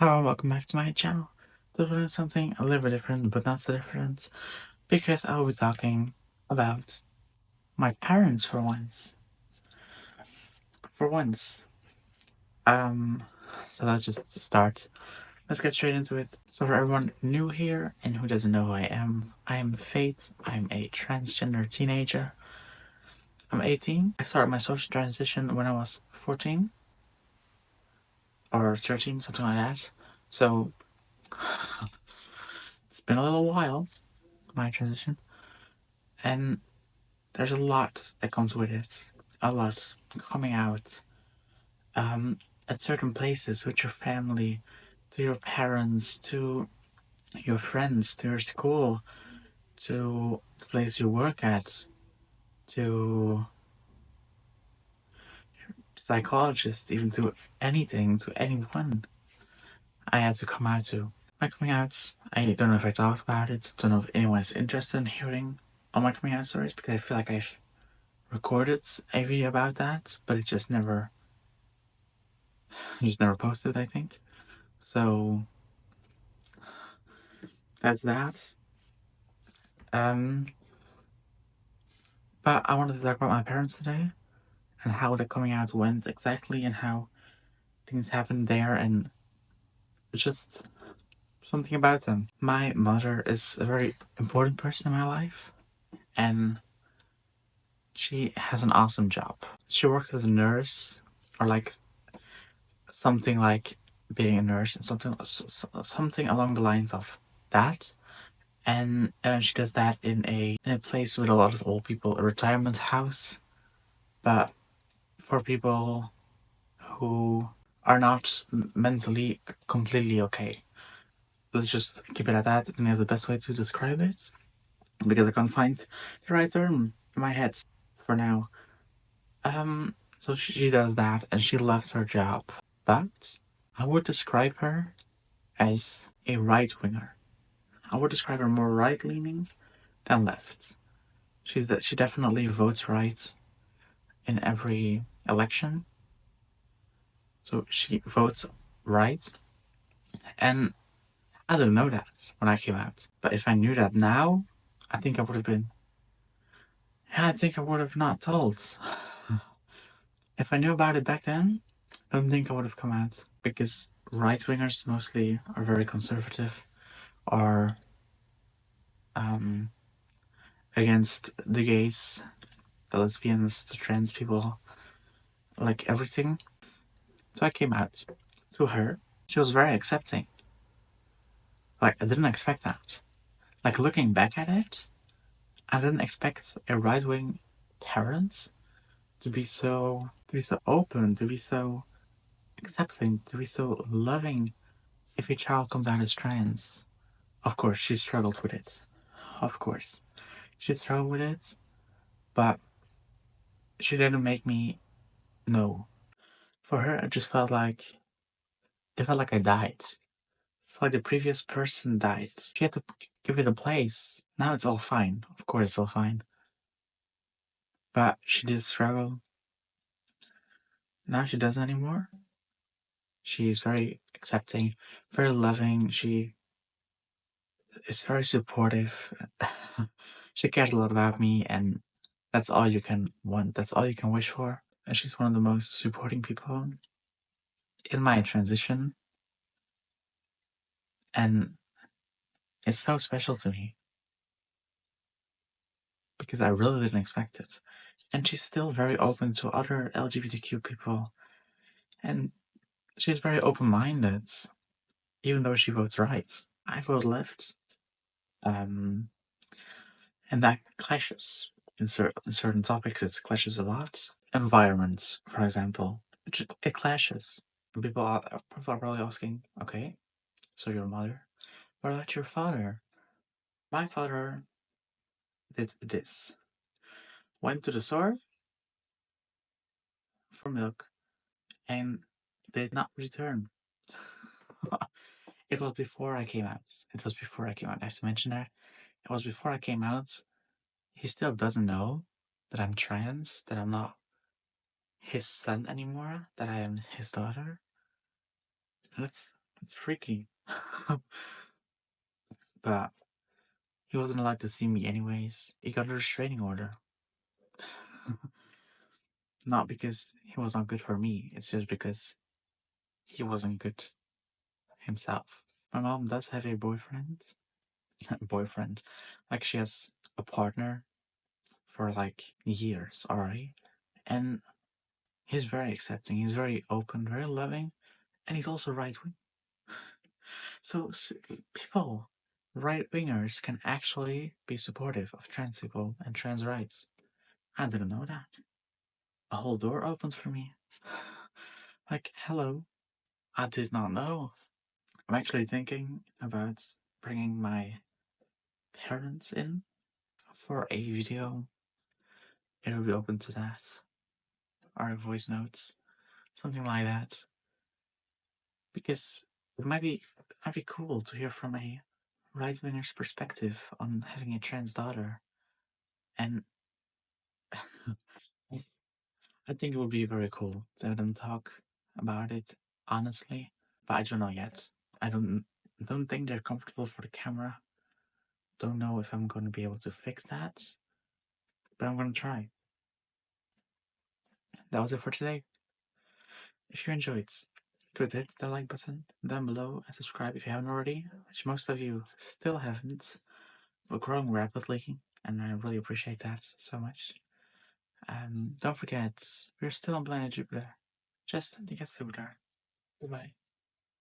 Hello and welcome back to my channel. Today we're doing something a little bit different, but not so different, because I will be talking about my parents for once. For once. Um, so let's just start. Let's get straight into it. So for everyone new here and who doesn't know who I am Faith. I'm a transgender teenager. I'm 18. I started my social transition when I was 14 or 13, something like that. So it's been a little while, my transition. And there's a lot that comes with it. A lot coming out at certain places with your family, to your parents, to your friends, to your school, to the place you work at, to psychologists, even to anything, to anyone I had to come out to. My coming outs, I don't know if I talked about it, don't know if anyone is interested in hearing all my coming out stories, because I feel like I've recorded a video about that, but it just never posted, I think. So that's that. Um, but I wanted to talk about my parents today and how the coming out went exactly and how things happened there and just something about them. My mother is a very important person in my life and she has an awesome job. She works as a nurse or like something like being a nurse and something along the lines of that. And she does that in a place with a lot of old people, a retirement house, but for people who are not mentally completely okay. Let's just keep it at that. I think that's the best way to describe it because I can't find the right term in my head for now. So she does that and she loves her job, but I would describe her as a right winger. I would describe her more right leaning than left. She definitely votes right in every election. So she votes right. And I didn't know that when I came out. But if I knew that now, I think I would have been. Yeah, I think I would have not told. If I knew about it back then, I don't think I would have come out. Because right wingers mostly are very conservative, are um, against the gays, the lesbians, the trans people, like everything. So I came out to her. She was very accepting. Like, I didn't expect that. Like, looking back at it, I didn't expect a right wing parent to be so open, to be so accepting, to be so loving if a child comes out as trans. Of course, she struggled with it. Of course, she struggled with it, but she didn't make me know. For her, it just felt like I died. It felt like the previous person died. She had to give it a place. Now it's all fine. Of course, it's all fine. But she did struggle. Now she doesn't anymore. She's very accepting, very loving. She is very supportive. She cares a lot about me, and that's all you can want. That's all you can wish for. And she's one of the most supporting people in my transition, and it's so special to me because I really didn't expect it. And she's still very open to other LGBTQ people, and she's very open-minded, even though she votes right. I vote left. Um, and that clashes in certain topics. It clashes a lot. Environments, for example, it clashes. And people are probably asking, okay, so your mother, what about your father? My father did this. Went to the store for milk and did not return. It was before I came out. It was before I came out. I have to mention that. It was before I came out. He still doesn't know that I'm trans, that I'm not his son anymore, that I am his daughter. That's It's freaky. But he wasn't allowed to see me anyways. He got a restraining order. Not because he was not good for me, it's just because he wasn't good himself. My mom does have a boyfriend. Boyfriend. Like she has a partner for like years already. And he's very accepting, he's very open, very loving, and he's also right wing. So people, right wingers, can actually be supportive of trans people and trans rights. I didn't know that. A whole door opened for me. Like, hello, I did not know. I'm actually thinking about bringing my parents in for a video. It'll be open to that. Or voice notes. Something like that. Because it might be cool to hear from a right winger's perspective on having a trans daughter. And I think it would be very cool to have them talk about it honestly. But I don't know yet. I don't think they're comfortable for the camera. Don't know if I'm going to be able to fix that, but I'm going to try. That was it for today. If you enjoyed, could hit the like button down below and subscribe if you haven't already, which most of you still haven't. We're growing rapidly, and I really appreciate that so much. Don't forget, we're still on planet Jupiter. Just think us over there. Goodbye.